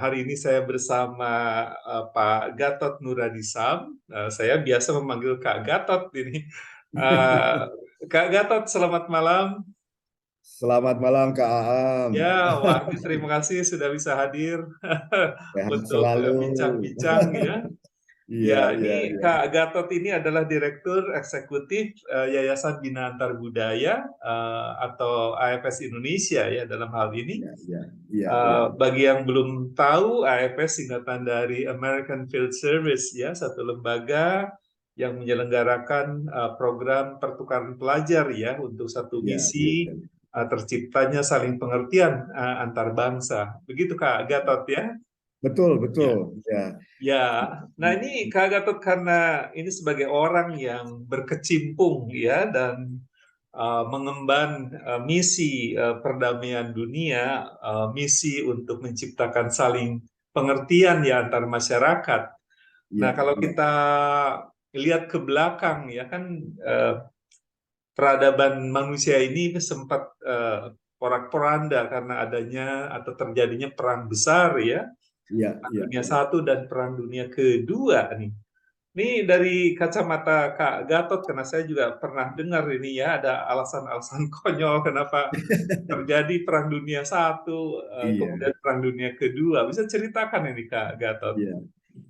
Hari ini saya bersama Pak Gatot Nuradisam. Saya biasa memanggil Kak Gatot ini. Eh, Kak Gatot, selamat malam. Selamat malam Kak Aam. Ya, wah, ini terima kasih sudah bisa hadir Sehat untuk selalu. bincang-bincang ya. Iya, Ya, iya, ini iya. Kak Gatot ini adalah Direktur Eksekutif Yayasan Bina Antar Budaya atau AFS Indonesia ya dalam hal ini. Iya, iya, iya, iya. Bagi yang belum tahu, AFS singkatan dari American Field Service ya, satu lembaga yang menyelenggarakan program pertukaran pelajar ya untuk satu Iya, iya. misi terciptanya saling pengertian antar bangsa. Begitu Kak Gatot ya? Betul, Ya. betul. Ya. Ya, nah ini Kak Gatot karena ini sebagai orang yang berkecimpung ya dan mengemban misi perdamaian dunia, misi untuk menciptakan saling pengertian ya antar masyarakat. Nah, Iya, kalau iya. kita lihat ke belakang ya kan eh, peradaban manusia ini sempat porak-poranda karena adanya atau terjadinya perang besar ya, Iya, Perang iya, Dunia iya. Satu dan Perang Dunia Kedua nih. Ini dari kacamata Kak Gatot, karena saya juga pernah dengar ini ya, ada alasan-alasan konyol kenapa terjadi Perang Dunia Satu, Iya, kemudian Perang Dunia Kedua. Bisa ceritakan ini Kak Gatot? iya.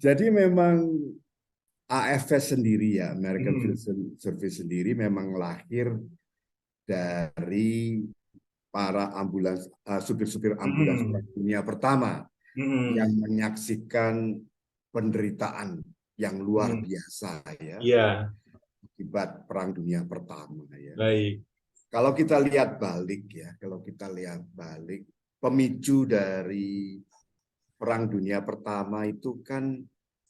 Jadi memang AFS sendiri ya, American Field Hmm. Service sendiri memang lahir dari para ambulans, supir-supir ambulans Hmm. Perang Dunia Pertama yang Hmm. menyaksikan penderitaan yang luar Hmm. biasa ya Ya, akibat Perang Dunia Pertama ya. baik. Kalau kita lihat balik ya, kalau kita lihat balik pemicu dari Perang Dunia Pertama itu kan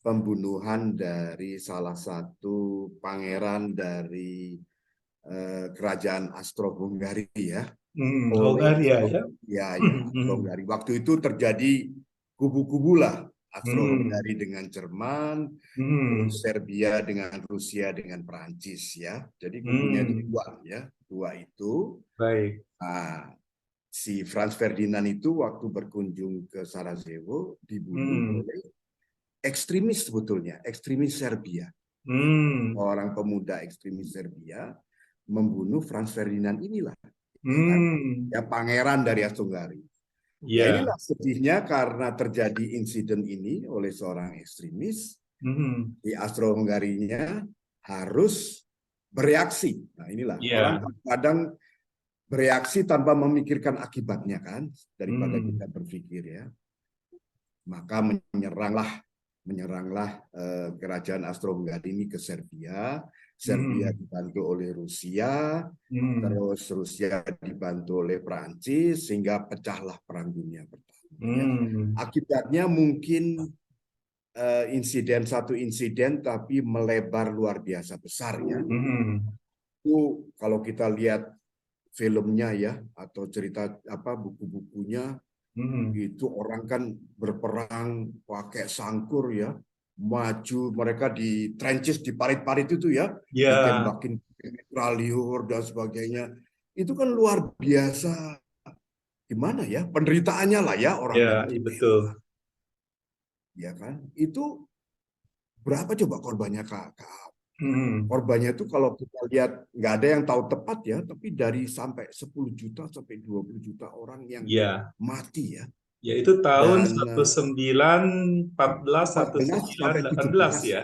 pembunuhan dari salah satu pangeran dari kerajaan Austro-Hungaria ya oleh Hongaria ya. Hmm. Austro-Hungaria. Waktu itu terjadi kubu-kubu lah Hmm. Austro-Hungaria dengan Jerman, Hmm. terus Serbia dengan Rusia dengan Perancis ya. Jadi kubunya itu Hmm. dua ya. Dua itu. Baik. Nah, si Franz Ferdinand itu waktu berkunjung ke Sarajevo dibunuh Hmm. oleh ekstremis sebetulnya, ekstremis Serbia. Ya. Hmm. Orang pemuda ekstremis Serbia membunuh Franz Ferdinand inilah, ya kan? Hmm. Ya pangeran dari Austro-Hungaria. Ya Ya. inilah sedihnya karena terjadi insiden ini oleh seorang ekstremis Hmm. di Austro-Hungaria harus bereaksi. Nah inilah orang Ya. kadang bereaksi tanpa memikirkan akibatnya kan, daripada Hmm. kita berpikir ya. Maka menyeranglah kerajaan Austro-Hungaria ini ke Serbia. Serbia Hmm. dibantu oleh Rusia, Hmm. terus Rusia dibantu oleh Prancis sehingga pecahlah Perang Dunia Pertama ya. Hmm. Akibatnya mungkin satu insiden tapi melebar luar biasa besar ya. Hmm. Itu kalau kita lihat filmnya ya atau cerita apa buku-bukunya Hmm. itu orang kan berperang pakai sangkur ya, maju mereka di trenches di parit-parit itu ya, Ya. ditembakin mitraliur dan sebagainya. Itu kan luar biasa, gimana ya, penderitaannya lah ya orang Ya, yang iya betul. ditembak ya kan. Itu berapa coba korbannya Kak? Hmm. Korbannya itu kalau kita lihat nggak ada yang tahu tepat ya, tapi dari sampai 10 juta sampai 20 juta orang yang Ya. mati ya. Ya itu tahun Dan 1914 atau 14 sampai 1918 17 ya. ya.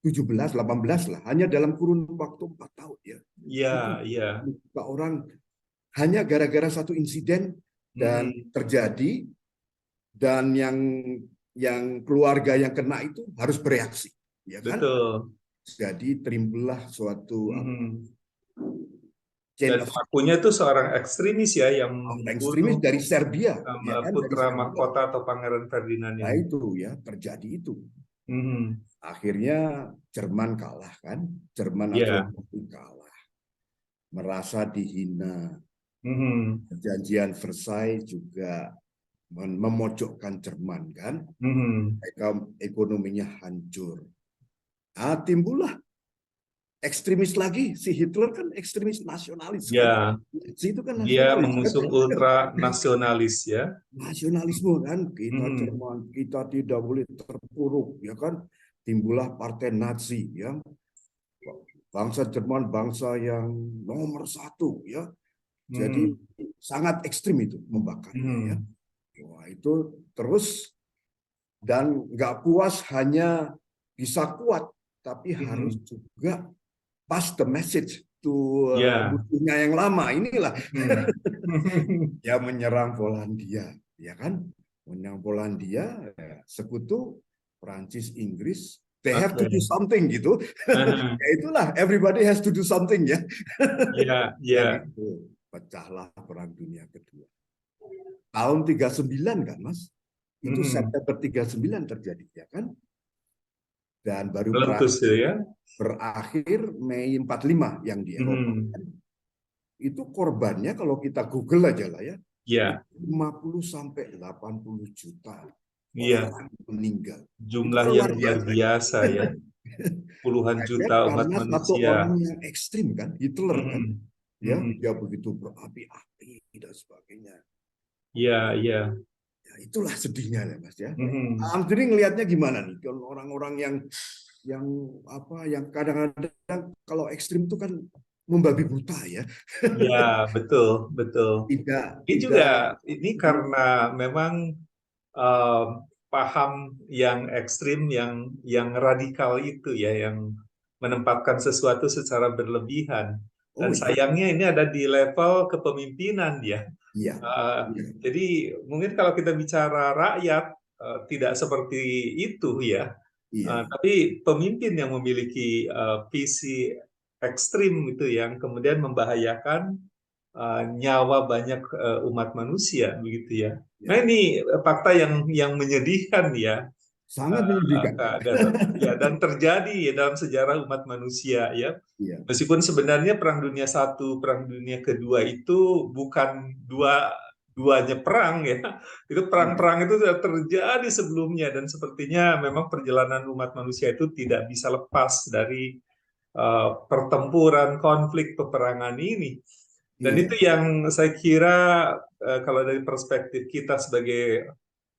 17, 18 lah. Hanya dalam kurun waktu 4 tahun ya. Itu Ya, ya. orang hanya gara-gara satu insiden dan Hmm. terjadi dan yang keluarga yang kena itu harus bereaksi, ya kan? Betul. Jadi timbullah suatu Hmm. chain Dan of pelakunya itu seorang ekstremis ya yang ekstremis membunuh dari Serbia, ya kan? Dari putra Serbia. mahkota atau Pangeran Ferdinand Nah ini. itu ya terjadi itu. Hmm. Akhirnya Jerman kalah kan? Jerman atau Ya. kalah, merasa dihina. Hmm. Perjanjian Versailles juga memojokkan Jerman kan, Hmm. mereka ekonominya hancur. Timbullah ekstremis lagi, si Hitler kan ekstremis nasionalis kan. Ya, Nazi itu kan dia nasionalis kan. mengusung ultra nasionalis ya. Nasionalisme kan, kita Hmm, Jerman, kita tidak boleh terpuruk, ya kan. Timbullah partai Nazi, ya. Bangsa Jerman bangsa yang nomor satu, ya. Jadi hmm, sangat ekstrim itu membakarnya, ya. hmm, Wah, itu terus, dan nggak puas hanya bisa kuat, tapi harus hmm. juga pass the message to Ya, musuhnya yang lama. Inilah hmm. ya, menyerang Polandia, ya kan? Menyerang Polandia, sekutu Prancis, Inggris, they have to do Oke. something gitu. Aha. Ya itulah, everybody has to do something, ya. Ya, Dan ya. itu pecahlah Perang Dunia Kedua. Tahun 39 kan, Mas? Itu Hmm. September 39 terjadi, ya kan? Dan baru Meletus ya. berakhir Mei 45 yang di Eropa. Hmm. Itu korbannya kalau kita Google aja lah, ya. Ya, Itu 50 sampai 80 juta iya. orang meninggal. Itu Jumlah kan yang luar luar biasa. biasa ya. Puluhan Efek juta umat karena satu manusia. orang yang ekstrim kan, Hitler kan, Hmm. ya, Hmm. dia begitu berapi-api dan sebagainya. Iya, iya. Ya, itulah sedihnya ya, Mas, ya. Hmm. Am sendiri ngelihatnya gimana nih, kalau orang-orang yang apa, yang kadang-kadang kalau ekstrim itu kan membabi buta, ya. Ya, betul, betul. Tidak Ini juga, tidak ini karena memang eh, paham yang ekstrim, yang radikal itu ya, yang menempatkan sesuatu secara berlebihan. Dan oh iya, sayangnya ini ada di level kepemimpinan ya. iya, Eh, iya, jadi mungkin kalau kita bicara rakyat tidak seperti itu ya. iya, Tapi pemimpin yang memiliki visi ekstrim itu yang kemudian membahayakan nyawa banyak umat manusia begitu ya. Nah iya. ini fakta yang menyedihkan ya, Sangat menyedihkan. Kak Gatot. Ya, dan terjadi ya dalam sejarah umat manusia ya. Iya, Meskipun sebenarnya Perang Dunia Satu, Perang Dunia Kedua itu bukan duanya perang ya. Itu iya, perang-perang itu sudah terjadi sebelumnya dan sepertinya memang perjalanan umat manusia itu tidak bisa lepas dari pertempuran, konflik, peperangan ini. Dan itu iya, yang saya kira kalau dari perspektif kita sebagai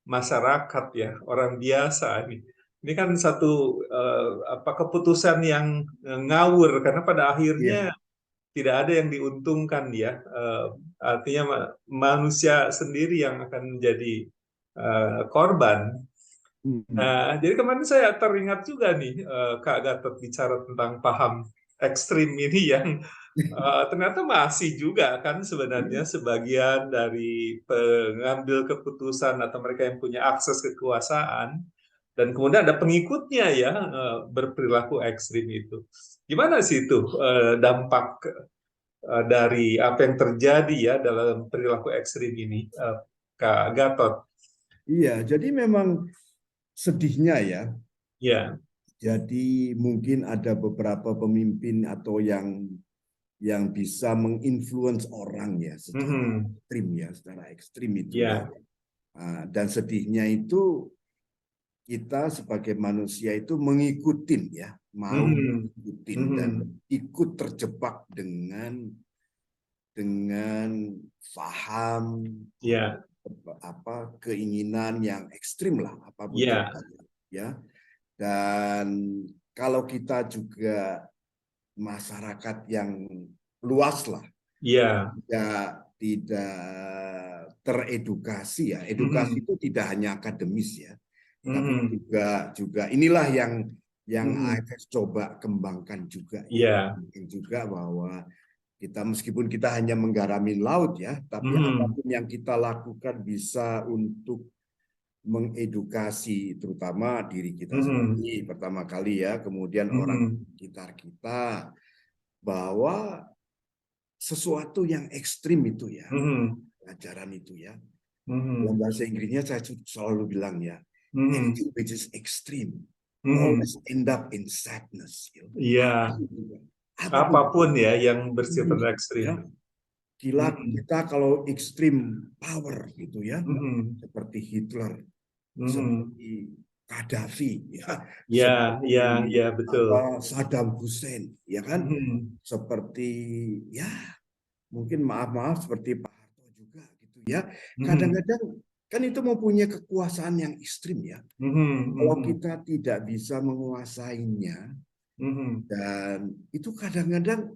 masyarakat ya, orang biasa ini. Ini kan satu apa keputusan yang ngawur karena pada iya. akhirnya tidak ada yang diuntungkan ya. Artinya manusia sendiri yang akan menjadi korban. Hmm. Nah, jadi kemarin saya teringat juga nih Kak Gatot bicara tentang paham ekstrim ini yang ternyata masih juga kan sebenarnya sebagian dari pengambil keputusan atau mereka yang punya akses kekuasaan dan kemudian ada pengikutnya ya berperilaku ekstrim itu. Gimana sih itu dampak dari apa yang terjadi ya dalam perilaku ekstrim ini, Kak Gatot? Iya, jadi memang sedihnya, ya. Ya. Jadi mungkin ada beberapa pemimpin atau yang bisa menginfluence orang, ya, Mhm. secara ekstrim itu, ya. Ya. Dan sedihnya itu kita sebagai manusia itu mengikutin, ya, mau Mhm. mengikutin dan Mhm. ikut terjebak dengan faham Ya. apa keinginan yang ekstrim lah, apapun Ya. contohnya, ya. Dan kalau kita juga masyarakat yang luas lah, Ya. tidak teredukasi, ya. Edukasi Mhm. itu tidak hanya akademis, ya, tapi Mhm. juga inilah yang Mhm. AFS coba kembangkan juga, ya. Ya. Juga bahwa kita meskipun kita hanya menggarami laut, ya, tapi Mhm. apapun yang kita lakukan bisa untuk mengedukasi terutama diri kita Mhm. sendiri pertama kali, ya, kemudian orang Mhm. sekitar kita, bahwa sesuatu yang ekstrim itu, ya, Mhm. ajaran itu, ya, dalam Mhm. bahasa Inggrisnya saya selalu bilang, ya, Mhm. anything which is extreme Mhm. always end up in sadness, you know. Iya, Apapun, apapun ya yang bersifat apapun, ekstrim. ya, gila Mhm. kita kalau extreme power gitu, ya, Mhm. seperti Hitler, Mhm. seperti Gaddafi, ya, Ya, ya, seperti ya, betul. Saddam Hussein, ya kan, Mhm, seperti ya mungkin maaf-maaf seperti Pak Harto juga gitu ya. mhm, Kadang-kadang kan itu mempunyai kekuasaan yang ekstrim ya. mhm, Kalau mhm, kita tidak bisa menguasainya, mhm, dan itu kadang-kadang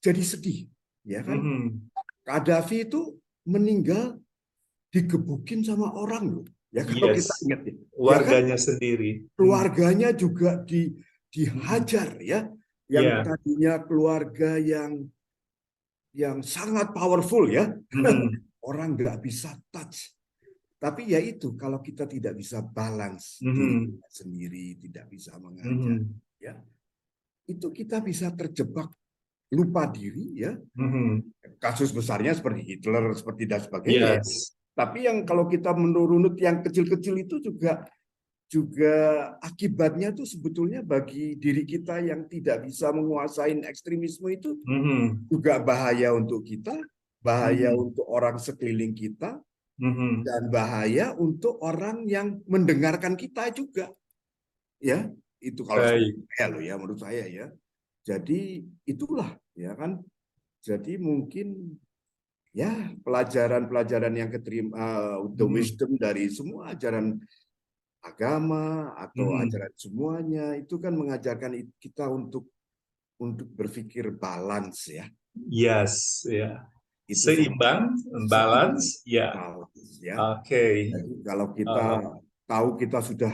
jadi sedih, ya kan? mhm. Gaddafi itu meninggal digebukin sama orang loh, ya kalau kita Yes, ingat ya kan? warganya sendiri. Mhm, Keluarganya juga mhm. dihajar ya, yang Ya, tadinya keluarga yang sangat powerful ya, mhm, orang nggak bisa touch. Tapi ya itu, kalau kita tidak bisa balance diri mhm, kita sendiri, tidak bisa mengajar, mhm, ya, itu kita bisa terjebak lupa diri ya. mhm. Kasus besarnya seperti Hitler, seperti dan sebagainya ya. Yes. Tapi yang kalau kita menurunut yang kecil-kecil itu juga juga akibatnya tuh sebetulnya bagi diri kita yang tidak bisa menguasai ekstremisme itu Mhm, juga bahaya untuk kita, bahaya mhm, untuk orang sekeliling kita, mhm. dan bahaya untuk orang yang mendengarkan kita juga. Ya, itu kalau Baik. saya loh ya, menurut saya ya. Jadi itulah ya kan. Jadi mungkin ya pelajaran-pelajaran yang keterima, the Mhm, wisdom dari semua ajaran agama atau mhm. ajaran semuanya itu kan mengajarkan kita untuk berpikir balance ya. Yes, ya. Itu sangat Seimbang, seimbang, balance, ya. balance ya. Oke. Jadi kalau kita Uh, tahu kita sudah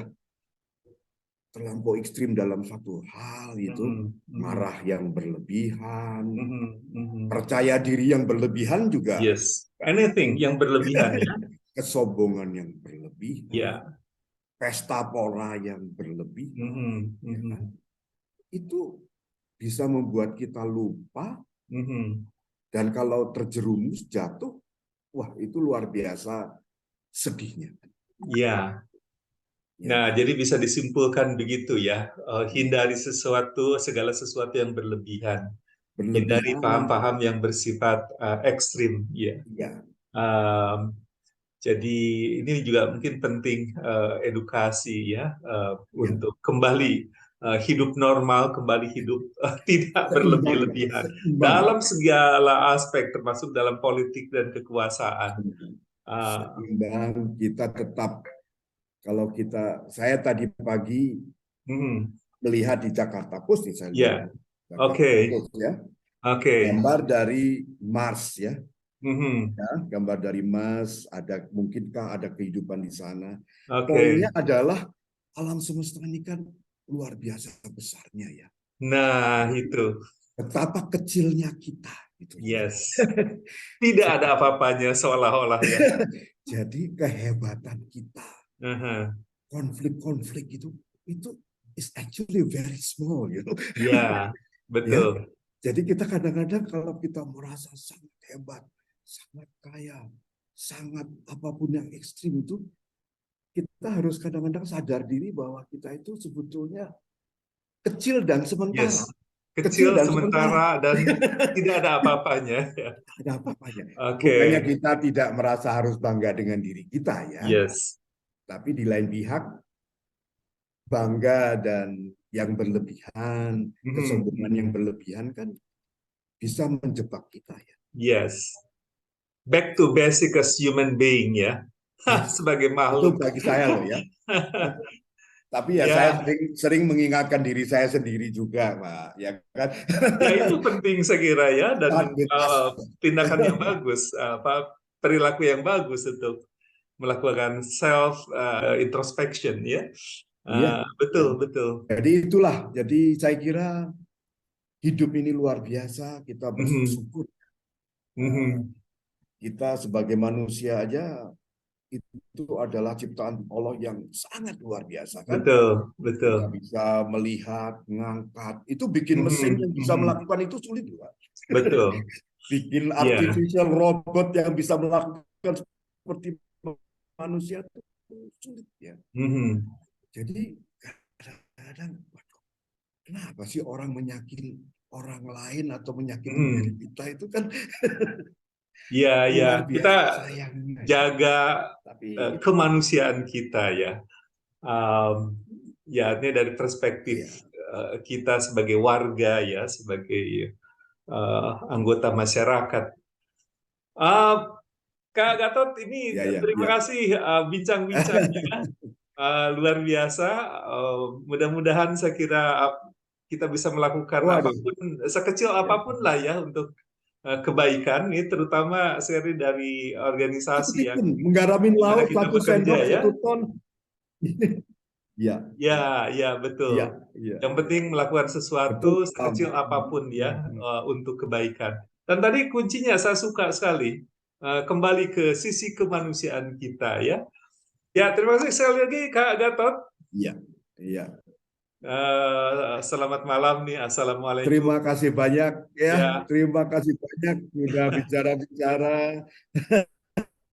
terlampau ekstrim dalam satu hal itu, mhm, mhm, marah yang berlebihan, mhm, mhm. percaya diri yang berlebihan juga, Yes. Anything yang berlebihan ya. kesombongan yang berlebihan, Ya. pesta pora yang berlebihan, Mhm, ya kan? mhm, Itu bisa membuat kita lupa, mhm. dan kalau terjerumus jatuh, wah itu luar biasa sedihnya. Ya. Ya Nah, kan? jadi bisa disimpulkan begitu ya. Iya. Hindari sesuatu, segala sesuatu yang berlebihan. Hindari Berlebihan, paham-paham yang bersifat ekstrim. Ya. ya, Um, Jadi ini juga mungkin penting edukasi ya ya, untuk kembali hidup normal, kembali hidup tidak seimbang, berlebih-lebihan seimbang, dalam segala aspek, termasuk dalam politik dan kekuasaan. Uh, seimbang. Kita tetap, kalau saya tadi pagi hmm, melihat di Jakarta Post, nih saya lihat ya, Jakarta oke, Post ya, oke, gambar dari Mars ya, mhm, ya, gambar dari Mars, mungkinkah ada kehidupan di sana. oke. Poinnya adalah alam semesta ini kan luar biasa besarnya ya. Nah itu, Betapa kecilnya kita gitu loh ya. yes, tidak ada apa-apanya seolah-olah ya. Jadi kehebatan kita, Aha, konflik-konflik itu is actually very small, you know. ya, Ya. betul. Jadi kita kadang-kadang kalau kita merasa sangat hebat, sangat kaya, sangat apapun yang ekstrim itu, kita harus kadang-kadang sadar diri bahwa kita itu sebetulnya kecil dan sementara. Yes, Kecil kecil dan sementara. sementara dan tidak ada apa-apanya. Ya. Ada apa-apanya. Bukannya Oke, kita tidak merasa harus bangga dengan diri kita ya, yes. tapi di lain pihak bangga dan yang berlebihan, Mhm, kesombongan yang mhm. berlebihan kan bisa menjebak kita ya. Yes. Back to basic as human being ya. Yes, Sebagai itu makhluk. bagi saya loh ya. Tapi ya saya Ya, sering mengingatkan diri saya sendiri juga, Pak. Ya kan? ya itu penting saya kira ya dan Start with us. tindakan yang bagus, apa perilaku yang bagus untuk melakukan self introspection ya. Iya. Betul, betul. Jadi itulah. Jadi saya kira hidup ini luar biasa. Kita Mhm, bersyukur. Eh, mhm. Kita sebagai manusia aja itu adalah ciptaan Allah yang sangat luar biasa kan. Betul, Kita betul. bisa melihat, mengangkat. Itu bikin mesin Mhm, yang bisa mhm. melakukan itu sulit juga. Betul. Bikin Iya. artificial robot yang bisa melakukan seperti manusia itu sulit ya. Mhm. Jadi kadang-kadang, waduh, kenapa sih orang menyakiti orang lain atau menyakiti diri Mhm. kita itu kan Iya, ya. luar Kita biasa sayangnya ya. jaga Tapi kemanusiaan kita ya. Ya, ini dari perspektif kita sebagai warga ya, sebagai anggota masyarakat. Kak Gatot, ini Ya, ya, terima ya. kasih bincang-bincangnya. Luar biasa. Mudah-mudahan saya kira kita bisa melakukan Waduh, apapun, sekecil ya. apapun lah ya untuk kebaikan, ini terutama seri dari organisasi yang Ikut-ikut menggaramin di mana laut kita 1 sendok bekerja ya. 1 ton. Ya, Ya, betul. ya, ya, Yang ya. penting melakukan sesuatu Betul, Bang. sekecil apapun ya untuk kebaikan. Dan tadi kuncinya saya suka sekali kembali ke sisi kemanusiaan kita ya. Ya, terima kasih sekali lagi Kak Gatot. Iya, iya. Selamat malam nih. Assalamualaikum. Terima kasih banyak ya. Ya. Terima kasih banyak sudah bicara-bicara.